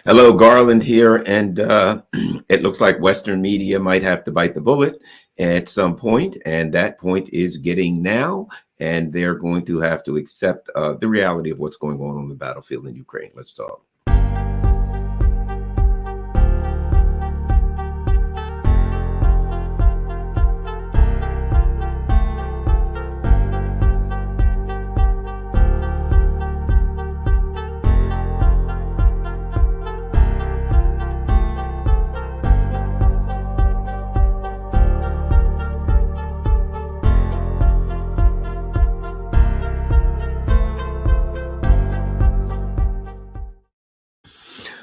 Hello, Garland here, and it looks like Western media might have to bite the bullet at some point, and that point is getting now, and they're going to have to accept the reality of what's going on the battlefield in Ukraine. Let's talk.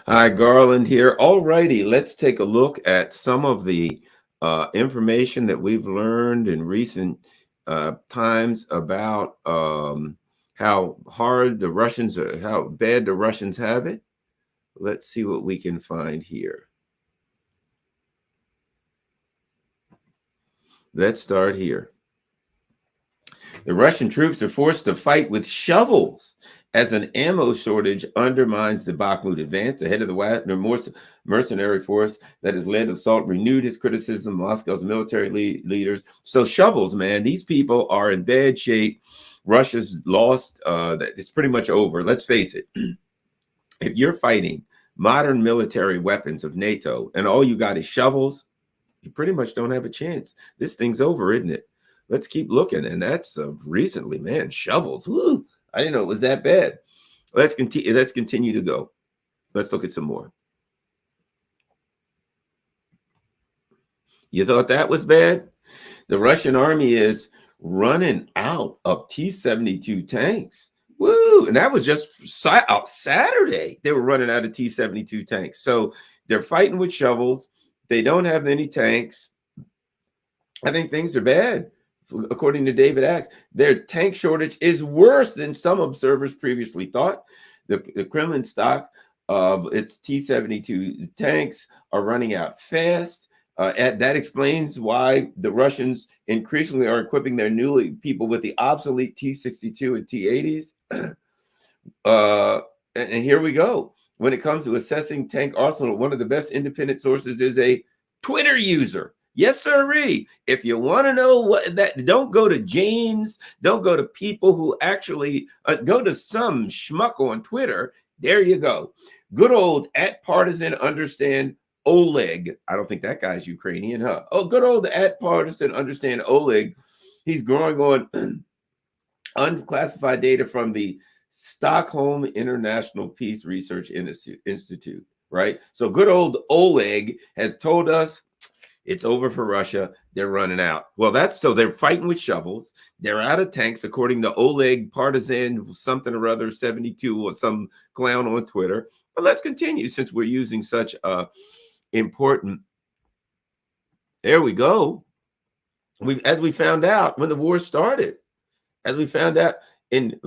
Hi, Garland here. All righty, let's take a look at some of the information that we've learned in recent times about how hard the Russians are, how bad the Russians have it. Let's see what we can find here. Let's start here. The Russian troops are forced to fight with shovels as an ammo shortage undermines the Bakhmut advance. The head of the Wagner mercenary force that has led the assault renewed his criticism of Moscow's military leaders. So shovels, man, these people are in bad shape. Russia's lost. It's pretty much over. Let's face it. If you're fighting modern military weapons of NATO and all you got is shovels, you pretty much don't have a chance. This thing's over, isn't it? Let's keep looking. And that's recently, man, shovels. Woo, I didn't know it was that bad. Let's continue to go. Let's look at some more. You thought that was bad? The Russian army is running out of T-72 tanks. Woo! And that was just Saturday. They were running out of T-72 tanks. So they're fighting with shovels. They don't have any tanks. I think things are bad. According to David Axe, their tank shortage is worse than some observers previously thought. The Kremlin stock of its T-72 tanks are running out fast. That explains why the Russians increasingly are equipping their newly people with the obsolete T-62 and T-80s. And here we go. When it comes to assessing tank arsenal, one of the best independent sources is a Twitter user. Yes, sirree. If you want to know what that, don't go to James. Don't go to people who actually go to some schmuck on Twitter. There you go. Good old @partisan_understand Oleg. I don't think that guy's Ukrainian, huh? Oh, good old @partisan_understand Oleg. He's growing on unclassified data from the Stockholm International Peace Research Institute, right? So good old Oleg has told us it's over for Russia. They're running out. Well, so they're fighting with shovels. They're out of tanks, according to Oleg Partisan something or other 72 or some clown on Twitter. But let's continue since we're using such important. There we go. As we found out when the war started, as we found out in,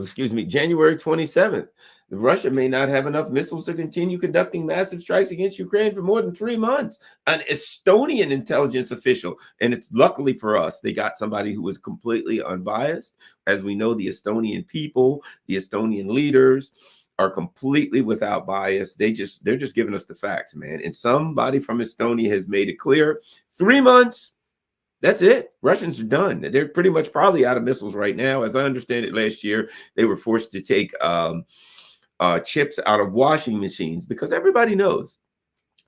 January 27th, Russia may not have enough missiles to continue conducting massive strikes against Ukraine for more than 3 months. An Estonian intelligence official, and it's luckily for us, they got somebody who was completely unbiased. As we know, the Estonian people, the Estonian leaders are completely without bias. They're just giving us the facts, man. And somebody from Estonia has made it clear, 3 months, that's it. Russians are done. They're pretty much probably out of missiles right now. As I understand it, last year, they were forced to take chips out of washing machines because everybody knows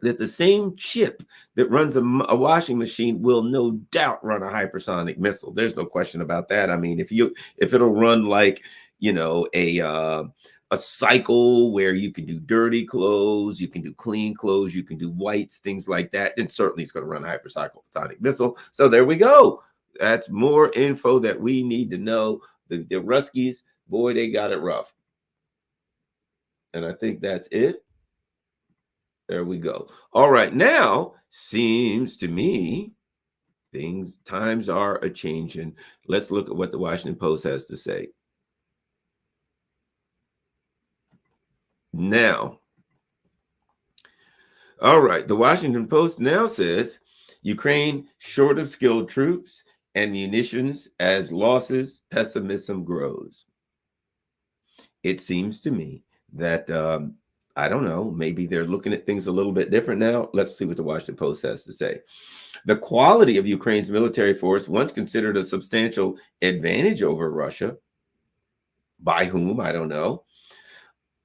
that the same chip that runs a washing machine will no doubt run a hypersonic missile. There's no question about that. I mean, if it'll run like, a cycle where you can do dirty clothes, you can do clean clothes, you can do whites, things like that, then certainly it's going to run a hypersonic missile. So there we go. That's more info that we need to know. The Ruskies, boy, they got it rough. And I think that's it. There we go. All right. Now, seems to me, times are a changing. Let's look at what the Washington Post has to say. Now, all right. The Washington Post now says Ukraine short of skilled troops and munitions as losses, pessimism grows. It seems to me that I don't know. Maybe they're looking at things a little bit different now. Let's see what the Washington Post has to say. The quality of Ukraine's military force, once considered a substantial advantage over Russia, by whom I don't know,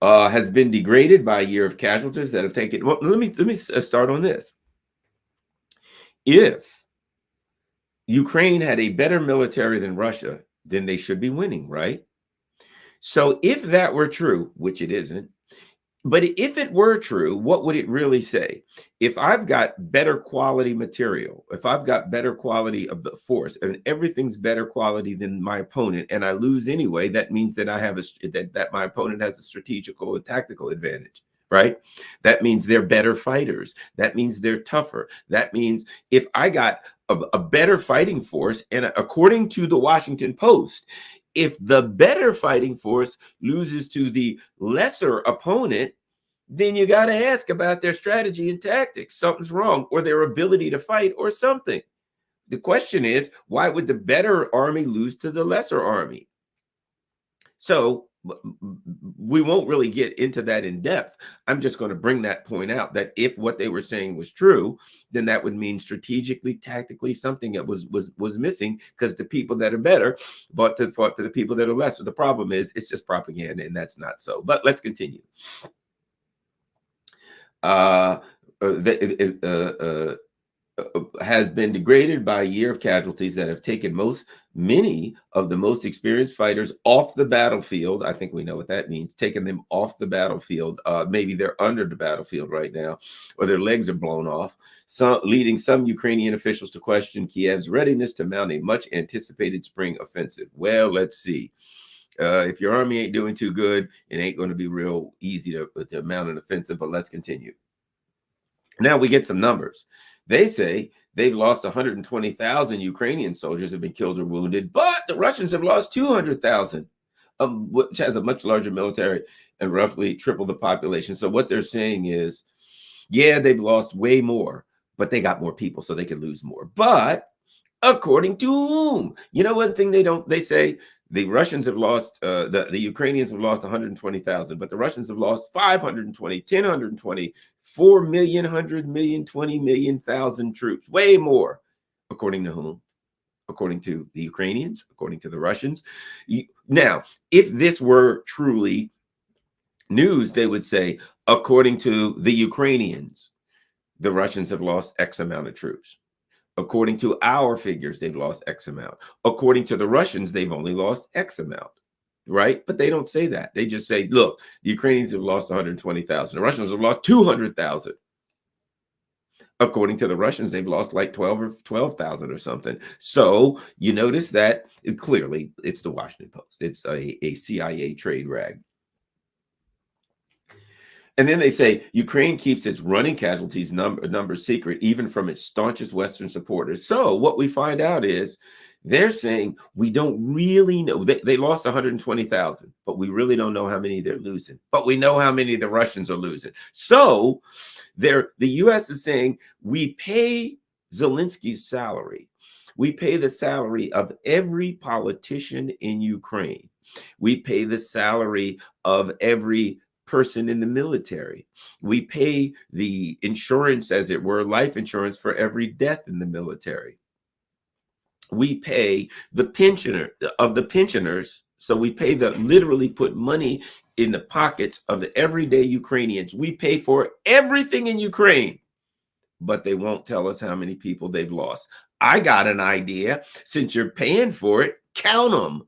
has been degraded by a year of casualties that have taken. Well, let me start on this. If Ukraine had a better military than Russia, then they should be winning, right? So if that were true, which it isn't, but if it were true, what would it really say? If I've got better quality material, if I've got better quality of the force, and everything's better quality than my opponent, and I lose anyway, that means that I have that my opponent has a strategical and tactical advantage, right? That means they're better fighters. That means they're tougher. That means if I got a better fighting force, and according to the Washington Post, if the better fighting force loses to the lesser opponent, then you got to ask about their strategy and tactics. Something's wrong, or their ability to fight, or something. The question is, why would the better army lose to the lesser army? So we won't really get into that in depth. I'm just going to bring that point out, that if what they were saying was true, then that would mean strategically, tactically, something that was missing, because the people that are better fought to the people that are lesser. The problem is it's just propaganda, and that's not so. But let's continue. Has been degraded by a year of casualties that have taken many of the most experienced fighters off the battlefield. I think we know what that means, taking them off the battlefield. Maybe they're under the battlefield right now, or their legs are blown off, leading some Ukrainian officials to question Kiev's readiness to mount a much anticipated spring offensive. Well, let's see. If your army ain't doing too good, it ain't going to be real easy to mount an offensive, but let's continue. Now we get some numbers. They say they've lost 120,000 Ukrainian soldiers have been killed or wounded, but the Russians have lost 200,000, which has a much larger military and roughly triple the population. So what they're saying is, yeah, they've lost way more, but they got more people, so they could lose more. But according to whom? You know, one thing they say the Russians have lost, the Ukrainians have lost 120,000, but the Russians have lost 520, 1,020, 4 million, 100 million, 20 million thousand troops, way more. According to whom? According to the Ukrainians, according to the Russians. Now, if this were truly news, they would say, according to the Ukrainians, the Russians have lost X amount of troops. According to our figures, they've lost X amount. According to the Russians, they've only lost X amount, right? But they don't say that. They just say, look, the Ukrainians have lost 120,000. The Russians have lost 200,000. According to the Russians, they've lost like 12,000 or something. So you notice that clearly it's the Washington Post. It's a CIA trade rag. And then they say Ukraine keeps its running casualties numbers secret, even from its staunchest Western supporters. So what we find out is they're saying we don't really know. They lost 120,000, but we really don't know how many they're losing. But we know how many the Russians are losing. So the U.S. is saying we pay Zelensky's salary. We pay the salary of every politician in Ukraine. We pay the salary of every person in the military. We pay the insurance, as it were, life insurance for every death in the military. We pay the pensioner of the pensioners. So we pay literally put money in the pockets of the everyday Ukrainians. We pay for everything in Ukraine, but they won't tell us how many people they've lost. I got an idea. Since you're paying for it, count them.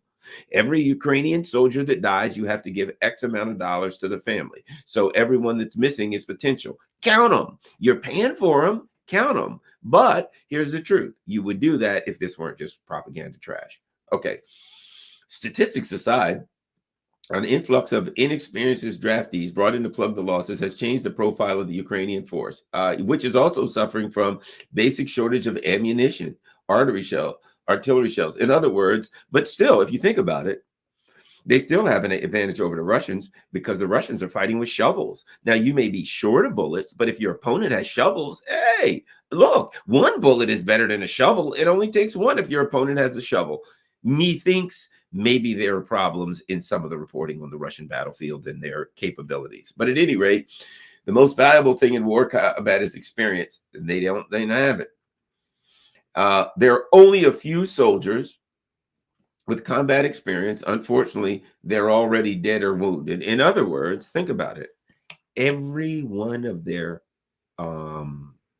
Every Ukrainian soldier that dies, you have to give X amount of dollars to the family. So everyone that's missing is potential. Count them. You're paying for them. Count them. But here's the truth. You would do that if this weren't just propaganda trash. Okay. Statistics aside, an influx of inexperienced draftees brought in to plug the losses has changed the profile of the Ukrainian force, which is also suffering from basic shortage of ammunition, artillery shells. In other words, but still, if you think about it, they still have an advantage over the Russians because the Russians are fighting with shovels. Now, you may be short of bullets, but if your opponent has shovels, hey, look, one bullet is better than a shovel. It only takes one if your opponent has a shovel. Methinks maybe there are problems in some of the reporting on the Russian battlefield and their capabilities. But at any rate, the most valuable thing in war combat is experience, and they don't have it. There are only a few soldiers with combat experience. Unfortunately, they're already dead or wounded. In other words, think about it. Every one of their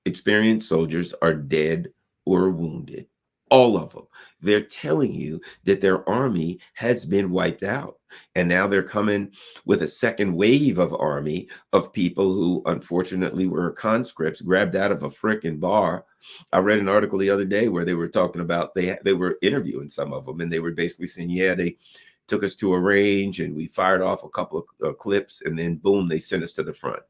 experienced soldiers are dead or wounded. All of them. They're telling you that their army has been wiped out. And now they're coming with a second wave of army of people who unfortunately were conscripts grabbed out of a frickin' bar. I read an article the other day where they were talking about, they were interviewing some of them, and they were basically saying, yeah, they took us to a range and we fired off a couple of clips, and then boom, they sent us to the front.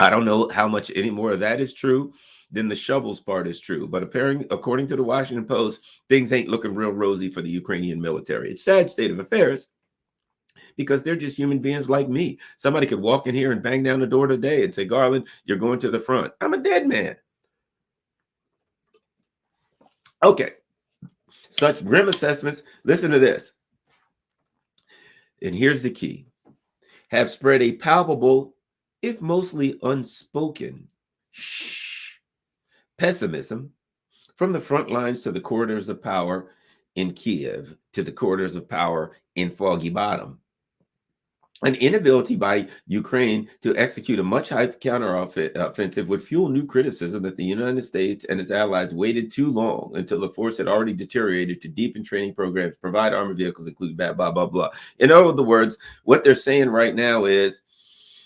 I don't know how much any more of that is true than the shovels part is true. But apparently, according to the Washington Post, things ain't looking real rosy for the Ukrainian military. It's a sad state of affairs because they're just human beings like me. Somebody could walk in here and bang down the door today and say, Garland, you're going to the front. I'm a dead man. Okay. Such grim assessments. Listen to this. And here's the key. Have spread a palpable, if mostly unspoken, pessimism from the front lines to the corridors of power in Kiev to the corridors of power in Foggy Bottom. An inability by Ukraine to execute a much-hyped counteroffensive would fuel new criticism that the United States and its allies waited too long until the force had already deteriorated to deepen training programs, provide armored vehicles, including blah, blah, blah, blah. In other words, what they're saying right now is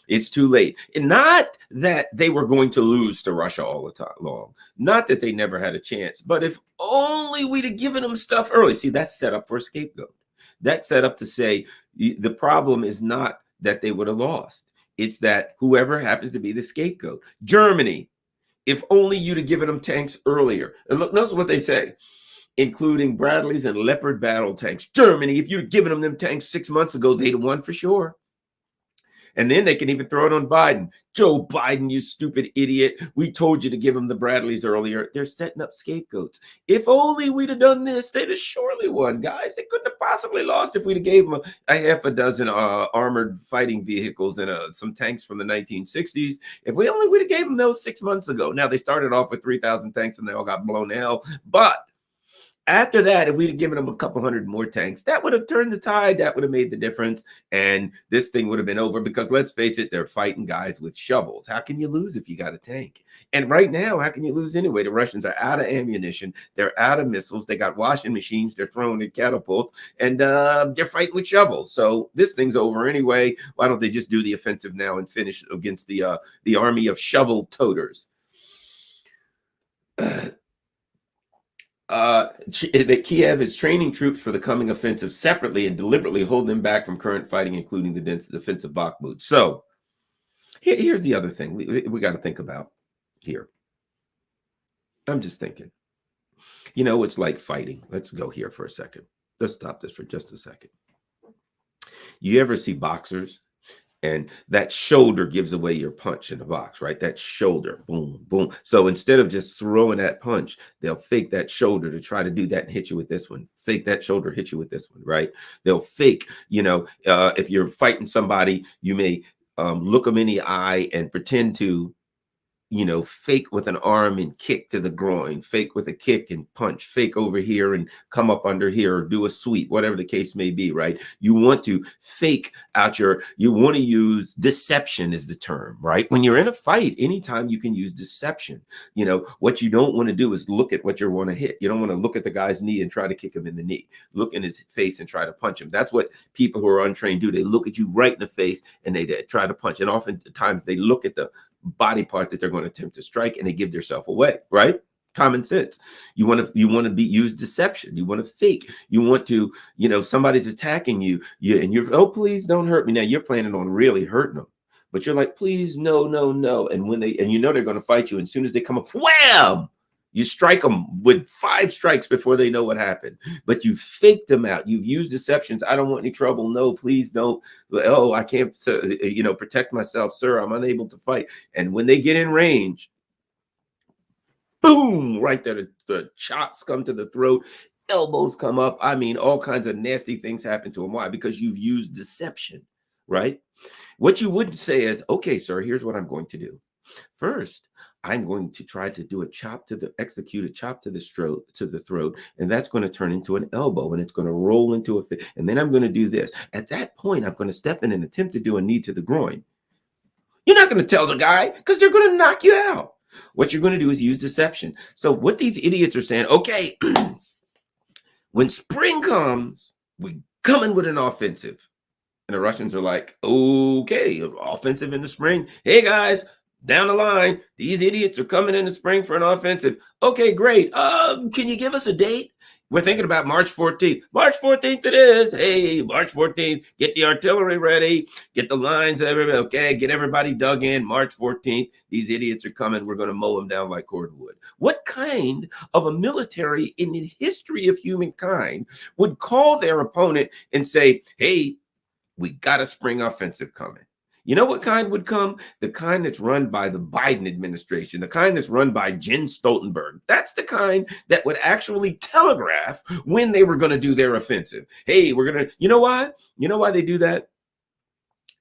it's too late. And not that they were going to lose to Russia all the time long. Not that they never had a chance. But if only we'd have given them stuff early. See, that's set up for a scapegoat. That's set up to say the problem is not that they would have lost. It's that whoever happens to be the scapegoat. Germany, if only you'd have given them tanks earlier. And look, notice what they say, including Bradleys and Leopard battle tanks. Germany, if you'd given them tanks 6 months ago, they'd have won for sure. And then they can even throw it on Biden. Joe Biden, you stupid idiot. We told you to give them the Bradleys earlier. They're setting up scapegoats. If only we'd have done this, they'd have surely won, guys. They couldn't have possibly lost if we'd have gave them a half a dozen armored fighting vehicles and some tanks from the 1960s. If we only would have gave them those 6 months ago. Now, they started off with 3,000 tanks and they all got blown to hell. But after that, if we'd have given them a couple hundred more tanks, that would have turned the tide. That would have made the difference. And this thing would have been over because let's face it, they're fighting guys with shovels. How can you lose if you got a tank? And right now, how can you lose anyway? The Russians are out of ammunition. They're out of missiles. They got washing machines. They're throwing at catapults and they're fighting with shovels. So this thing's over anyway. Why don't they just do the offensive now and finish against the army of shovel toters? That Kiev is training troops for the coming offensive separately and deliberately hold them back from current fighting, including the dense defensive Bakhmut. So here's the other thing we got to think about here. I'm just thinking, you know, it's like fighting. Let's go here for a second. Let's stop this for just a second. You ever see boxers? And that shoulder gives away your punch in the box, right? That shoulder, boom, boom. So instead of just throwing that punch, they'll fake that shoulder to try to do that and hit you with this one. Fake that shoulder, hit you with this one, right? They'll fake, you know, if you're fighting somebody, you may look them in the eye and pretend to, you know, fake with an arm and kick to the groin, fake with a kick and punch, fake over here and come up under here or do a sweep, whatever the case may be, right? You want to fake out you want to use deception is the term, right? When you're in a fight, anytime you can use deception, you know, what you don't want to do is look at what you want to hit. You don't want to look at the guy's knee and try to kick him in the knee, look in his face and try to punch him. That's what people who are untrained do. They look at you right in the face and they try to punch. And oftentimes they look at the body part that they're going to attempt to strike and they give themselves away, right? Common sense. You want to use deception. You want to fake. You want to, you know, somebody's attacking you, and you're, oh, please don't hurt me. Now you're planning on really hurting them, but you're like, please, no, no, no. And when you know they're going to fight you, and as soon as they come up, wham! You strike them with 5 strikes before they know what happened. But you faked them out. You've used deceptions. I don't want any trouble. No, please don't. Oh, I can't, you know, protect myself, sir. I'm unable to fight. And when they get in range, boom, boom, right there. The chops come to the throat, elbows come up. I mean, all kinds of nasty things happen to him. Why? Because you've used deception, right? What you would say is, okay, sir, here's what I'm going to do. First, I'm going to try to do execute a chop to the throat, and that's going to turn into an elbow, and it's going to roll into a fit. And then I'm going to do this. At that point, I'm going to step in and attempt to do a knee to the groin. You're not going to tell the guy because they're going to knock you out. What you're going to do is use deception. So what these idiots are saying, okay, when spring comes, we coming with an offensive. And the Russians are like, okay, offensive in the spring. Hey, guys, down the line, these idiots are coming in the spring for an offensive. Okay, great. Can you give us a date? We're thinking about March 14th. March 14th it is. Hey, March 14th, get the artillery ready, get the lines, okay, get everybody dug in. March 14th, these idiots are coming. We're going to mow them down like cordwood. What kind of a military in the history of humankind would call their opponent and say, hey, we got a spring offensive coming? You know what kind would come? The kind that's run by the Biden administration, the kind that's run by Jen Stoltenberg. That's the kind that would actually telegraph when they were going to do their offensive. Hey, we're going to, you know why? You know why they do that?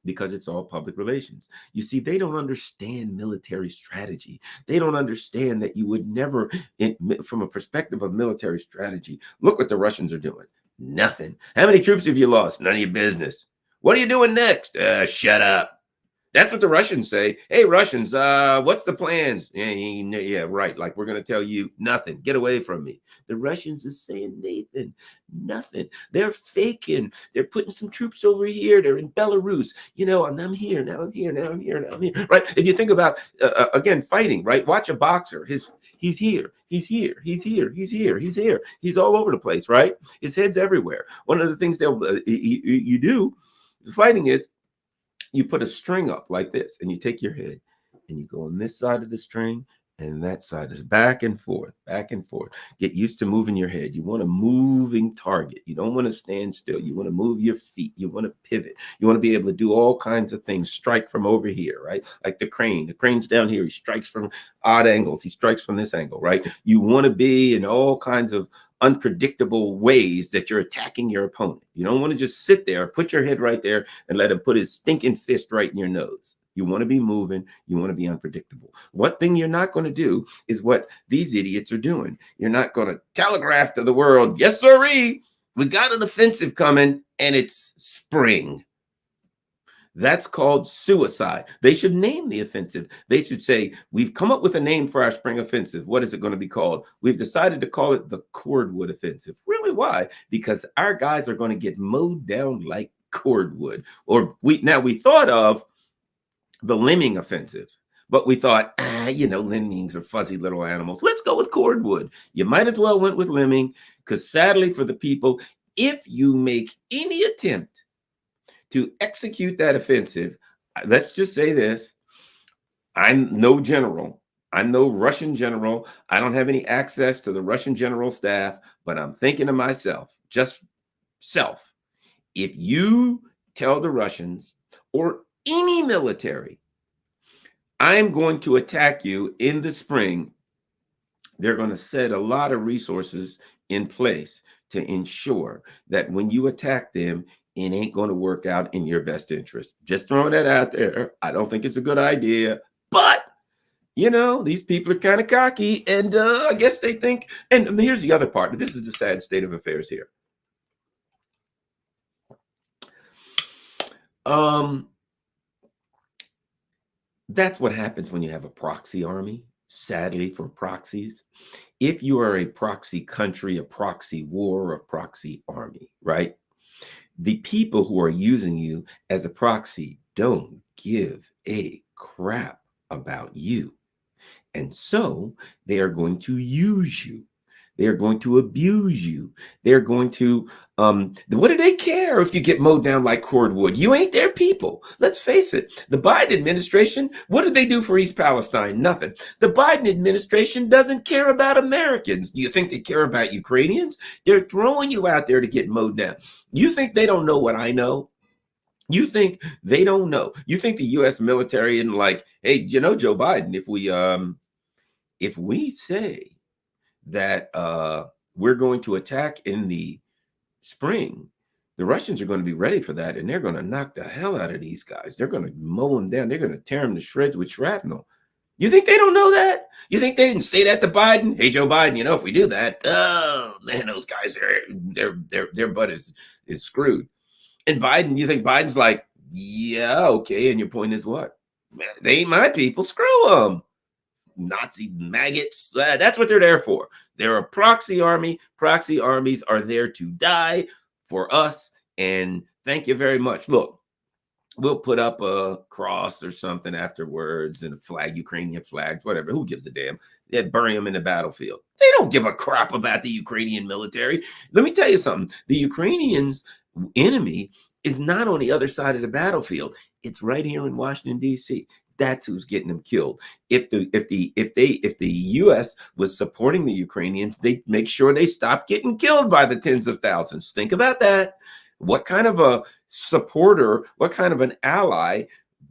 Because it's all public relations. You see, they don't understand military strategy. They don't understand that you would never, from a perspective of military strategy, look what the Russians are doing. Nothing. How many troops have you lost? None of your business. What are you doing next? Shut up. That's what the Russians say. Hey, Russians, what's the plans? Yeah, right. Like, we're going to tell you nothing. Get away from me. The Russians is saying, Nathan, nothing. They're faking. They're putting some troops over here. They're in Belarus. You know, I'm here. Now I'm here. Now I'm here. Now I'm here. Right. If you think about, again, fighting, right? Watch a boxer. He's here. He's here. He's here. He's here. He's here. He's all over the place, right? His head's everywhere. One of the things you do fighting is you put a string up like this, and you take your head and you go on this side of the string, and that side is back and forth, back and forth. Get used to moving your head. You want a moving target. You don't want to stand still. You want to move your feet. You want to pivot. You want to be able to do all kinds of things. Strike from over here, right? Like the crane. The crane's down here. He strikes from odd angles. He strikes from this angle, right? You want to be in all kinds of unpredictable ways that you're attacking your opponent. You don't want to just sit there, put your head right there, and let him put his stinking fist right in your nose. You want to be moving. You want to be unpredictable. One thing you're not going to do is what these idiots are doing. You're not going to telegraph to the world, yes, sirree, we got an offensive coming, and it's spring. That's called suicide. They should name the offensive. They should say, we've come up with a name for our spring offensive. What is it going to be called? We've decided to call it the cordwood offensive. Really? Why? Because our guys are going to get mowed down like cordwood. Or we thought of the lemming offensive, but we thought, lemmings are fuzzy little animals. Let's go with cordwood. You might as well went with lemming, because sadly for the people, if you make any attempt to execute that offensive, let's just say this, I'm no general. I'm no Russian general. I don't have any access to the Russian general staff, but I'm thinking to myself, just self, if you tell the Russians or any military, I'm going to attack you in the spring, they're going to set a lot of resources in place to ensure that when you attack them, it ain't going to work out in your best interest. Just throwing that out there. I don't think it's a good idea, but these people are kind of cocky, and I guess they think, and here's the other part. This is the sad state of affairs here. That's what happens when you have a proxy army. Sadly, for proxies, if you are a proxy country, a proxy war, a proxy army, right? The people who are using you as a proxy don't give a crap about you. And so they are going to use you. They're going to abuse you. They're going to, what do they care if you get mowed down like cordwood? You ain't their people. Let's face it. The Biden administration, what did they do for East Palestine? Nothing. The Biden administration doesn't care about Americans. Do you think they care about Ukrainians? They're throwing you out there to get mowed down. You think they don't know what I know? You think they don't know? You think the U.S. military isn't like, hey, Joe Biden, if we say that we're going to attack in the spring, the Russians are going to be ready for that, and they're going to knock the hell out of these guys. They're going to mow them down. They're going to tear them to shreds with shrapnel. You think they don't know that? You think they didn't say that to Biden? Hey, Joe Biden, you know, if we do that, oh man, those guys are their butt is screwed. And Biden, you think Biden's like, yeah, okay. And your point is what? Man, they ain't my people. Screw them. Nazi maggots. That's what they're there for. They're a proxy army. Proxy armies are there to die for us. And thank you very much. Look, we'll put up a cross or something afterwards and a flag, Ukrainian flags, whatever. Who gives a damn? They bury them in the battlefield. They don't give a crap about the Ukrainian military. Let me tell you something. The Ukrainians' enemy is not on the other side of the battlefield. It's right here in Washington, D.C. That's who's getting them killed. If the U.S. was supporting the Ukrainians, they make sure they stop getting killed by the tens of thousands. Think about that. What kind of a supporter, what kind of an ally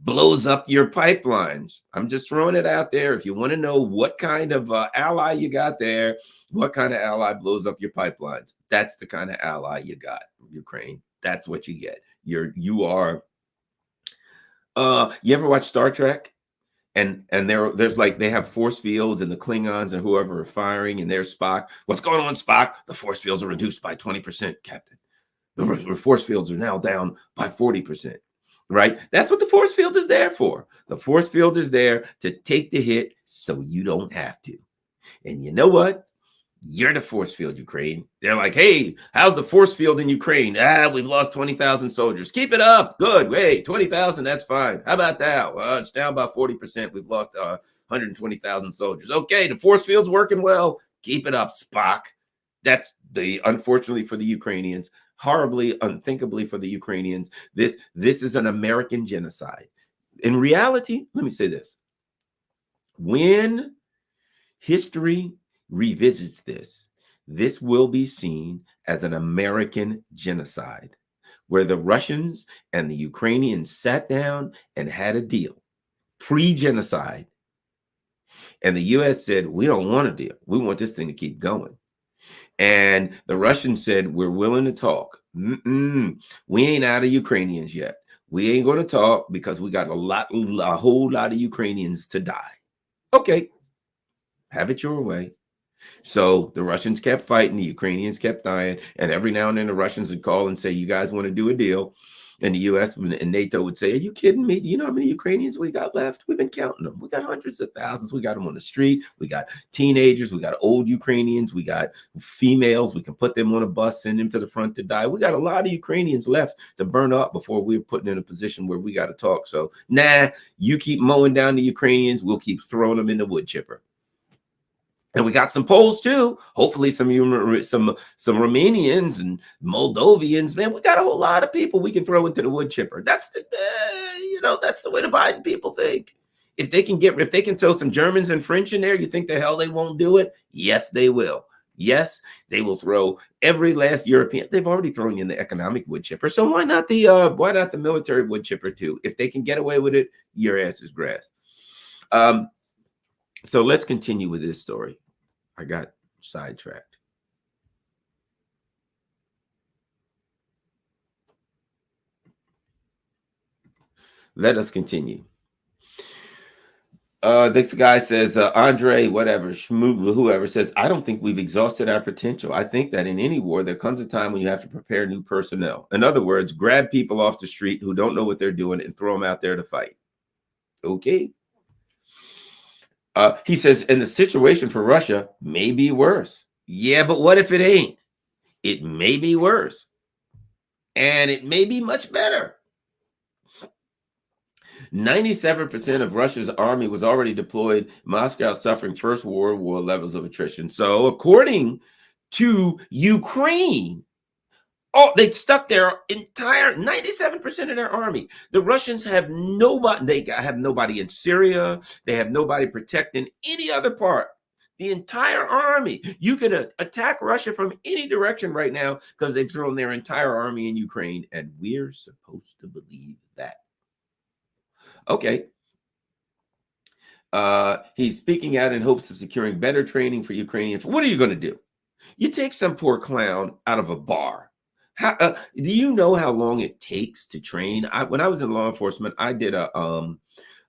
blows up your pipelines? I'm just throwing it out there. If you want to know what kind of ally you got there, what kind of ally blows up your pipelines? That's the kind of ally you got, Ukraine. That's what you get. You are. You ever watch Star Trek? And there's like they have force fields and the Klingons and whoever are firing, and there's Spock. What's going on, Spock? The force fields are reduced by 20%, Captain. The force fields are now down by 40%, right? That's what the force field is there for. The force field is there to take the hit so you don't have to. And you know what? You're the force field, Ukraine. They're like, hey, how's the force field in Ukraine? We've lost 20,000 soldiers. Keep it up. Good. Wait, 20,000, that's fine. How about that? It's down by 40%. We've lost 120,000 soldiers. Okay, the force field's working well. Keep it up, Spock. That's unfortunately for the Ukrainians, horribly, unthinkably for the Ukrainians. This is an American genocide. In reality, let me say this. When history revisits this will be seen as an American genocide, where the Russians and the Ukrainians sat down and had a deal pre-genocide. And the U.S. said, we don't want a deal. We want this thing to keep going. And the Russians said, we're willing to talk. We ain't out of Ukrainians yet. We ain't going to talk because we got a whole lot of Ukrainians to die. Okay, have it your way. So the Russians kept fighting, the Ukrainians kept dying, and every now and then the Russians would call and say, you guys want to do a deal? And the U.S. and NATO would say, are you kidding me? Do you know how many Ukrainians we got left? We've been counting them. We got hundreds of thousands. We got them on the street. We got teenagers. We got old Ukrainians. We got females. We can put them on a bus, send them to the front to die. We got a lot of Ukrainians left to burn up before we're putting in a position where we got to talk. So, you keep mowing down the Ukrainians. We'll keep throwing them in the wood chipper. And we got some Poles too. Hopefully some Romanians and Moldovians. Man, we got a whole lot of people we can throw into the wood chipper. That's the that's the way the Biden people think. If they can throw some Germans and French in there, you think the hell they won't do it? Yes, they will. Yes, they will throw every last European. They've already thrown in the economic wood chipper. So why not the military wood chipper too? If they can get away with it, your ass is grass. So let's continue with this story. I got sidetracked. Let us continue. This guy says, Andre, whatever, whoever says, I don't think we've exhausted our potential. I think that in any war, there comes a time when you have to prepare new personnel. In other words, grab people off the street who don't know what they're doing and throw them out there to fight. Okay. He says, and the situation for Russia may be worse. Yeah, but what if it ain't? It may be worse. And it may be much better. 97% of Russia's army was already deployed. Moscow suffering First World War levels of attrition. So according to Ukraine, they stuck their entire 97% of their army. The Russians have nobody. They have nobody in Syria. They have nobody protecting any other part. The entire army. You can attack Russia from any direction right now because they've thrown their entire army in Ukraine, and we're supposed to believe that. Okay. He's speaking out in hopes of securing better training for Ukrainian. What are you going to do? You take some poor clown out of a bar. Do you know how long it takes to train? When I was in law enforcement, I did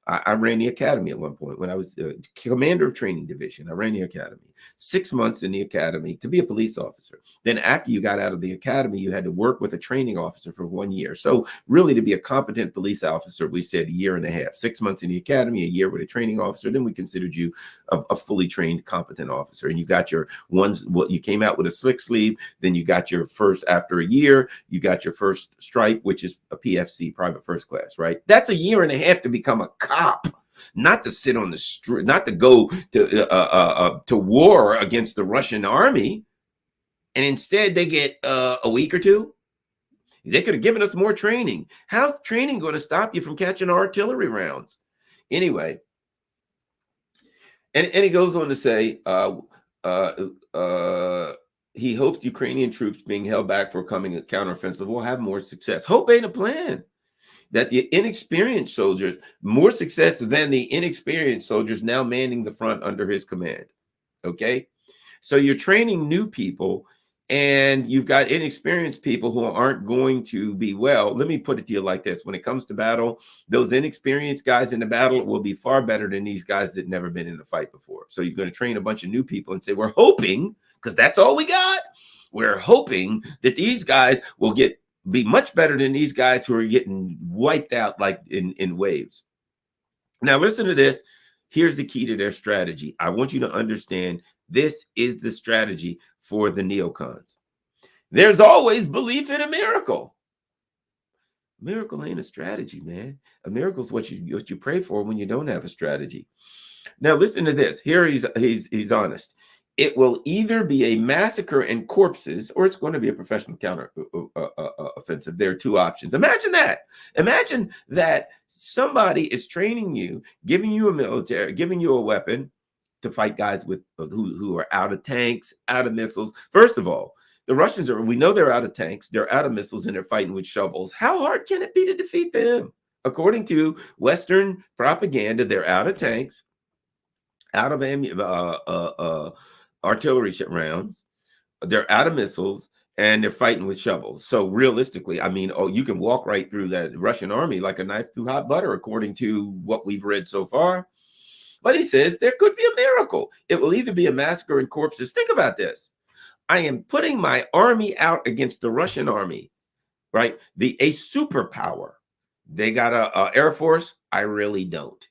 I ran the academy at one point when I was commander of training division. I ran the academy, 6 months in the academy to be a police officer. Then after you got out of the academy, you had to work with a training officer for 1 year. So really to be a competent police officer, we said 1.5 years, 6 months in the academy, 1 year with a training officer. Then we considered you a fully trained, competent officer. And you got your you came out with a slick sleeve. Then you got your first, after 1 year, you got your first stripe, which is a PFC, private first class, right? That's 1.5 years to become a cop, not to sit on the street, not to go to war against the Russian army, and instead they get a week or 2. They could have given us more training. How's training going to stop you from catching artillery rounds? Anyway, and he goes on to say he hopes Ukrainian troops being held back for coming a counteroffensive will have more success. Hope ain't a plan. That the inexperienced soldiers, more success than the inexperienced soldiers now manning the front under his command. Okay? So you're training new people and you've got inexperienced people who aren't going to be well. Let me put it to you like this. When it comes to battle, those inexperienced guys in the battle will be far better than these guys that never been in a fight before. So you're going to train a bunch of new people and say, we're hoping, because that's all we got. We're hoping that these guys will be much better than these guys who are getting wiped out like in waves. Now, listen to this. Here's the key to their strategy. I want you to understand this is the strategy for the neocons. There's always belief in a miracle. Miracle ain't a strategy, man. A miracle is what you pray for when you don't have a strategy. Now, listen to this. Here he's honest. It will either be a massacre and corpses, or it's going to be a professional counter offensive. There are 2 options. Imagine that. Imagine that somebody is training you, giving you a weapon to fight guys with who are out of tanks, out of missiles. First of all, the Russians we know they're out of tanks, they're out of missiles, and they're fighting with shovels. How hard can it be to defeat them? According to Western propaganda, they're out of tanks, out of artillery rounds, they're out of missiles, and they're fighting with shovels. So realistically, I mean, you can walk right through that Russian army like a knife through hot butter, according to what we've read so far. But he says there could be a miracle. It will either be a massacre and corpses. Think about this. I am putting my army out against the Russian army, right? A superpower. They got a Air Force. I really don't.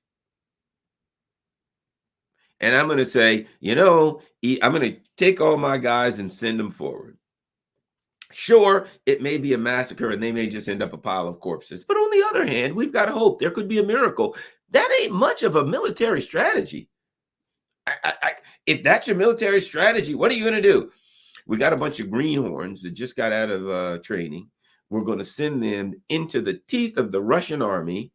And I'm going to say, I'm going to take all my guys and send them forward. Sure, it may be a massacre and they may just end up a pile of corpses. But on the other hand, we've got to hope there could be a miracle. That ain't much of a military strategy. If that's your military strategy, what are you going to do? We got a bunch of greenhorns that just got out of training. We're going to send them into the teeth of the Russian army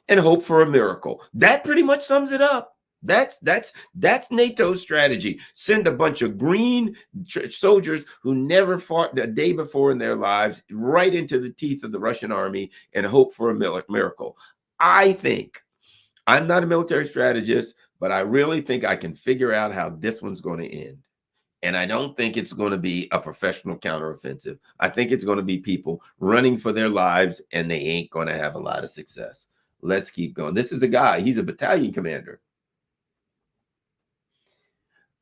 and hope for a miracle. That pretty much sums it up. That's NATO's strategy. Send a bunch of green soldiers who never fought the day before in their lives right into the teeth of the Russian army and hope for a miracle. I think, I'm not a military strategist, but I really think I can figure out how this one's going to end. And I don't think it's going to be a professional counteroffensive. I think it's going to be people running for their lives, and they ain't going to have a lot of success. Let's keep going. This is a guy. He's a battalion commander.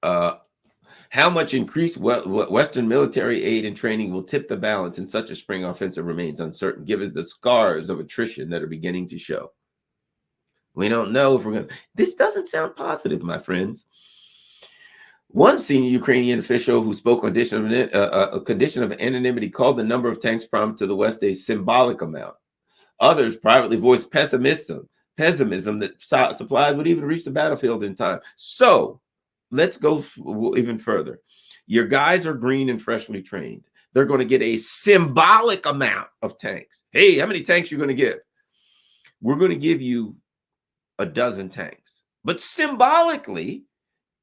How much increased Western military aid and training will tip the balance in such a spring offensive remains uncertain, given the scars of attrition that are beginning to show. We don't know if we're going to. This doesn't sound positive, my friends. One senior Ukrainian official who spoke on a condition of anonymity called the number of tanks promised to the West a symbolic amount. Others privately voiced pessimism that supplies would even reach the battlefield in time. So let's go even further. Your guys are green and freshly trained. They're going to get a symbolic amount of tanks. Hey, how many tanks are you going to give? We're going to give you 12 tanks. But symbolically,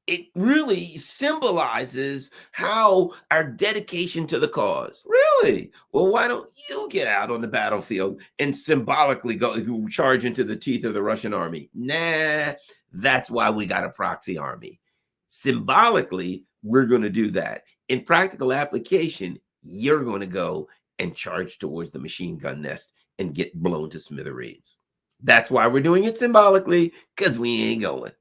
it really symbolizes how our dedication to the cause. Really? Well, why don't you get out on the battlefield and symbolically go charge into the teeth of the Russian army? Nah, that's why we got a proxy army. Symbolically, we're going to do that. In practical application, you're going to go and charge towards the machine gun nest and get blown to smithereens. That's why we're doing it symbolically, because we ain't going.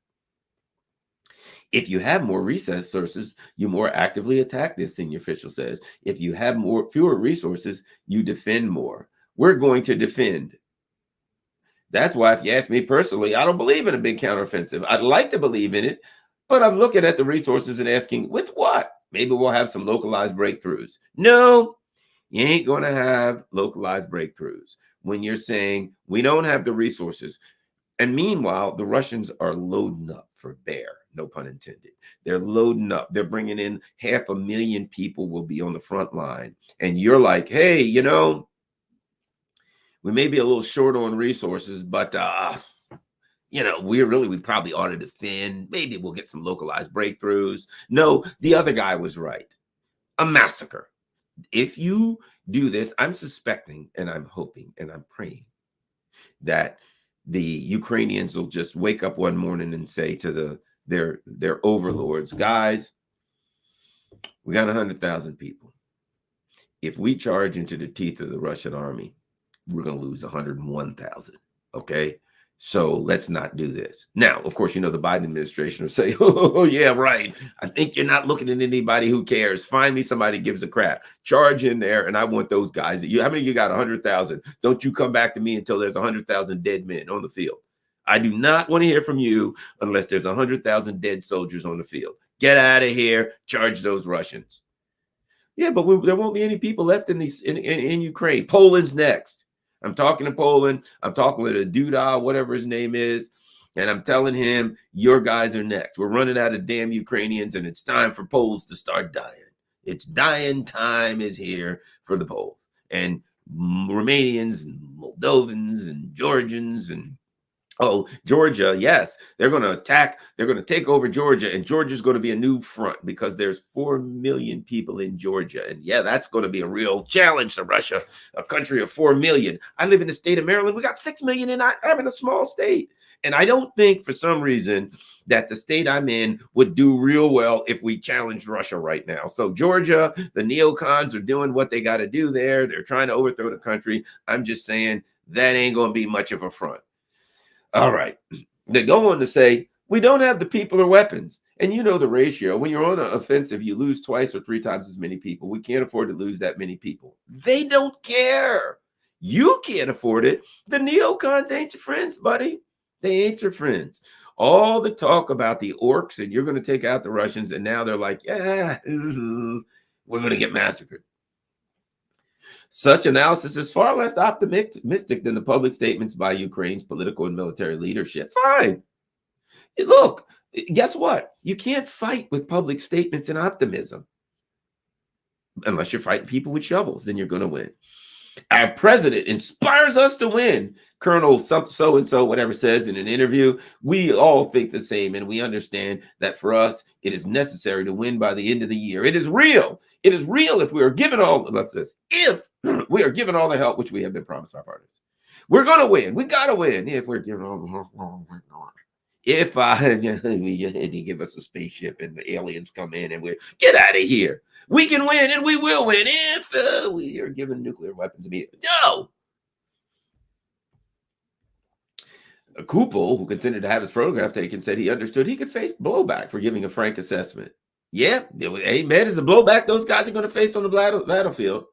If you have more resources, you more actively attack, this senior official says. If you have fewer resources, you defend more. We're going to defend. That's why, if you ask me personally, I don't believe in a big counteroffensive. I'd like to believe in it, but I'm looking at the resources and asking, with what? Maybe we'll have some localized breakthroughs. No, you ain't going to have localized breakthroughs when you're saying we don't have the resources. And meanwhile, the Russians are loading up for bear, no pun intended. They're loading up. They're bringing in 500,000 people will be on the front line. And you're like, hey, you know, we may be a little short on resources, but, you know, we probably ought to defend. Maybe we'll get some localized breakthroughs. No, the other guy was right. A massacre. If you do this, I'm suspecting and I'm hoping and I'm praying that the Ukrainians will just wake up one morning and say to their overlords, guys, we got 100,000 people. If we charge into the teeth of the Russian army, we're going to lose 101,000. Okay. So let's not do this. Now, of course, you know, the Biden administration will say, oh, yeah, right. I think you're not looking at anybody who cares. Find me somebody who gives a crap. Charge in there, and I want those guys. How many of you got 100,000? Don't you come back to me until there's 100,000 dead men on the field. I do not want to hear from you unless there's 100,000 dead soldiers on the field. Get out of here. Charge those Russians. Yeah, but there won't be any people left in Ukraine. Poland's next. I'm talking to Poland. I'm talking with a Duda, whatever his name is. And I'm telling him, your guys are next. We're running out of damn Ukrainians, and it's time for Poles to start dying. It's dying time is here for the Poles. And Romanians and Moldovans and Georgians and Georgia, yes, they're going to attack. They're going to take over Georgia, and Georgia's going to be a new front because there's 4 million people in Georgia. And yeah, that's going to be a real challenge to Russia, a country of 4 million. I live in the state of Maryland. We got 6 million, and I'm in a small state. And I don't think for some reason that the state I'm in would do real well if we challenged Russia right now. So Georgia, the neocons are doing what they got to do there. They're trying to overthrow the country. I'm just saying that ain't going to be much of a front. All right. They go on to say, we don't have the people or weapons. And you know the ratio. When you're on an offensive, you lose 2 or 3 times as many people. We can't afford to lose that many people. They don't care. You can't afford it. The neocons ain't your friends, buddy. They ain't your friends. All the talk about the orcs and you're going to take out the Russians, and now they're like, yeah, we're going to get massacred. Such analysis is far less optimistic than the public statements by Ukraine's political and military leadership. Fine. Look, guess what? You can't fight with public statements and optimism. Unless you're fighting people with shovels, then you're going to win. Our president inspires us to win. Colonel so-and-so, whatever, says in an interview. We all think the same, and we understand that for us, it is necessary to win by the end of the year. It is real. It is real if we are given all, if we are given all the help which we have been promised by partners. We're going to win. We got to win if we're given all the help. If they give us a spaceship and the aliens come in and we get out of here, we can win and we will win if we are given nuclear weapons immediately. No. Kupel, who consented to have his photograph taken, said he understood he could face blowback for giving a frank assessment. Yeah, amen is the blowback those guys are going to face on the battlefield.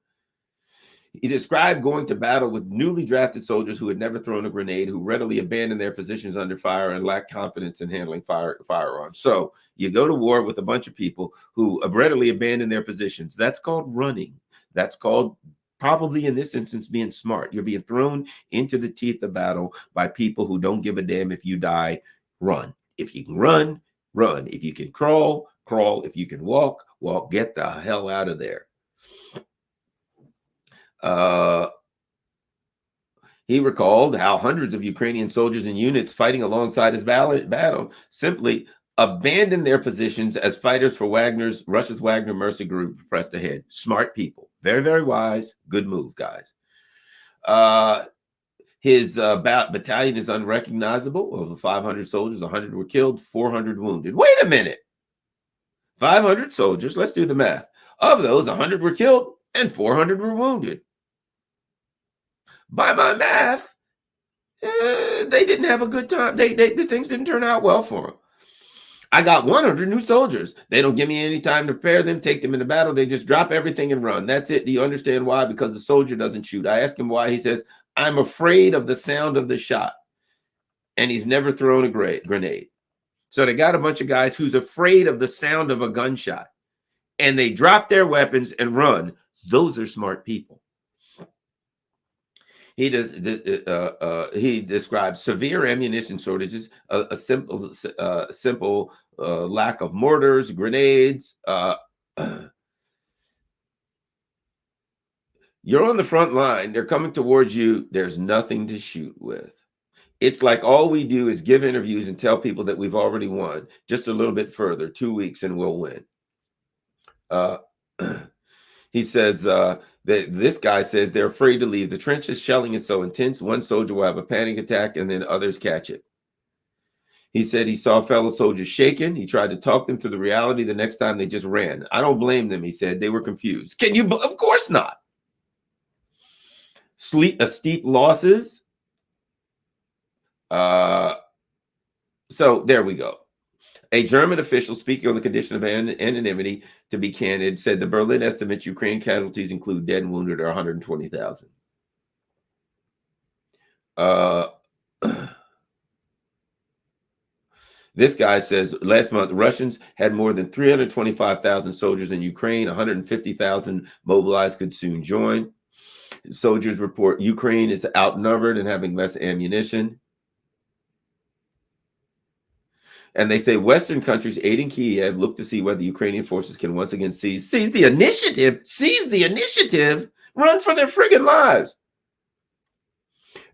He described going to battle with newly drafted soldiers who had never thrown a grenade, who readily abandoned their positions under fire and lacked confidence in handling firearms. So you go to war with a bunch of people who have readily abandoned their positions. That's called running. That's called probably in this instance being smart. You're being thrown into the teeth of battle by people who don't give a damn if you die. Run. If you can run, run. If you can crawl, crawl. If you can walk, walk. Get the hell out of there. He recalled how hundreds of Ukrainian soldiers and units fighting alongside his battle simply abandoned their positions as fighters for Russia's Wagner Mercy group pressed ahead. Smart people. Very, very wise. Good move, guys. His battalion is unrecognizable. Of the 500 soldiers, 100 were killed, 400 wounded. Wait a minute. 500 soldiers. Let's do the math. Of those, 100 were killed and 400 were wounded. By my math, they didn't have a good time. The things didn't turn out well for them. I got 100 new soldiers. They don't give me any time to prepare them, take them into battle. They just drop everything and run. That's it. Do you understand why? Because the soldier doesn't shoot. I ask him why. He says, I'm afraid of the sound of the shot. And he's never thrown a grenade. So they got a bunch of guys who's afraid of the sound of a gunshot. And they drop their weapons and run. Those are smart people. He describes severe ammunition shortages, a simple lack of mortars, grenades. You're on the front line. They're coming towards you. There's nothing to shoot with. It's like all we do is give interviews and tell people that we've already won. Just a little bit further, 2 weeks, and we'll win. He says that this guy says they're afraid to leave the trenches. Shelling is so intense. One soldier will have a panic attack and then others catch it. He said he saw fellow soldiers shaken. He tried to talk them to the reality. The next time they just ran. I don't blame them. He said they were confused. Can you? Of course not. Steep losses. So there we go. A German official speaking on the condition of anonymity, to be candid, said the Berlin estimates Ukraine casualties include dead and wounded are 120,000. This guy says last month Russians had more than 325,000 soldiers in Ukraine. 150,000 mobilized could soon join. Soldiers report Ukraine is outnumbered and having less ammunition. And they say Western countries aiding Kiev look to see whether Ukrainian forces can once again seize the initiative, run for their friggin' lives.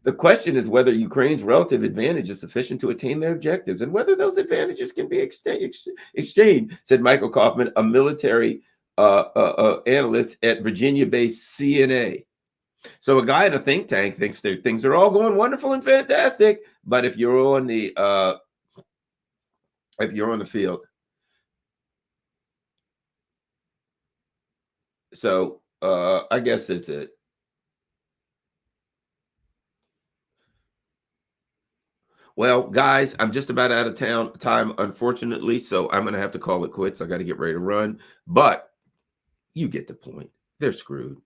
The question is whether Ukraine's relative advantage is sufficient to attain their objectives and whether those advantages can be exchanged, said Michael Kaufman, a military analyst at Virginia-based CNA. So a guy in a think tank thinks things are all going wonderful and fantastic, but if you're on the field. So I guess that's it. Well, guys, I'm just about out of time, unfortunately, so I'm going to have to call it quits. I got to get ready to run, but you get the point. They're screwed.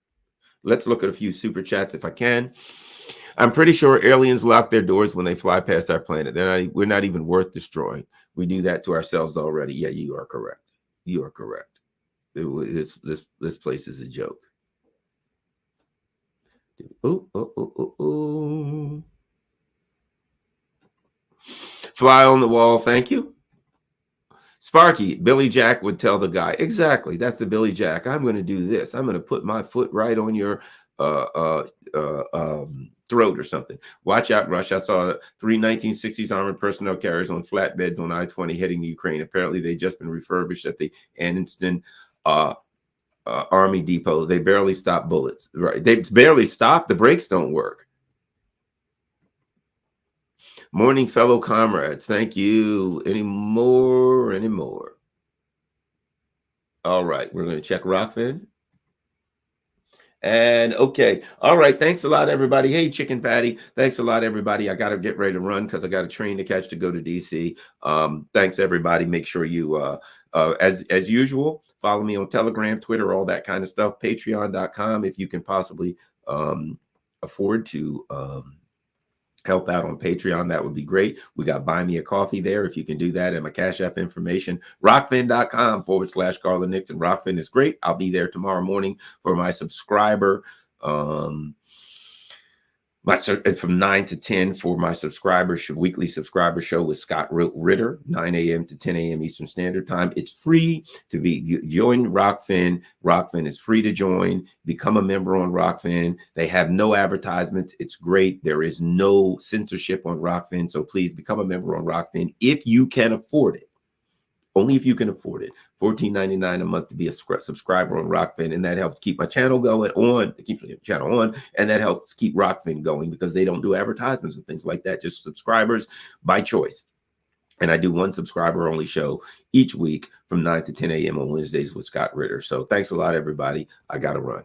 Let's look at a few super chats if I can. I'm pretty sure aliens lock their doors when they fly past our planet. We're not even worth destroying. We do that to ourselves already. Yeah, you are correct. You are correct. This place is a joke. Ooh. Fly on the wall. Thank you. Sparky, Billy Jack would tell the guy. Exactly. That's the Billy Jack. I'm going to do this. I'm going to put my foot right on your throat or something. Watch out, Rush. I saw 3 1960s armored personnel carriers on flatbeds on I-20 heading to Ukraine. Apparently, they've just been refurbished at the Anniston Army Depot. They barely stop bullets. Right. They barely stop. The brakes don't work. Morning, fellow comrades. Thank you. Any more? All right. We're going to check Rockfin. And okay. All right. Thanks a lot, everybody. Hey, Chicken Patty. Thanks a lot, everybody. I got to get ready to run because I got a train to catch to go to DC. Thanks, everybody. Make sure you, as usual, follow me on Telegram, Twitter, all that kind of stuff. Patreon.com if you can possibly afford to help out on Patreon, that would be great. We got Buy Me a Coffee there if you can do that, and my Cash App information, rockfin.com/Garland Nixon. Rockfin is great. I'll be there tomorrow morning for my subscriber from 9 to 10 for my weekly subscriber show with Scott Ritter, 9 a.m. to 10 a.m. Eastern Standard Time. It's free to join Rockfin. Rockfin is free to join. Become a member on Rockfin. They have no advertisements. It's great. There is no censorship on Rockfin. So please become a member on Rockfin if you can afford it. Only if you can afford it. $14.99 a month to be a subscriber on Rockfin, and that helps keep my channel going on. It keeps the channel on, and that helps keep Rockfin going because they don't do advertisements and things like that. Just subscribers by choice. And I do one subscriber only show each week from 9 to 10 a.m. on Wednesdays with Scott Ritter. So thanks a lot, everybody. I got to run.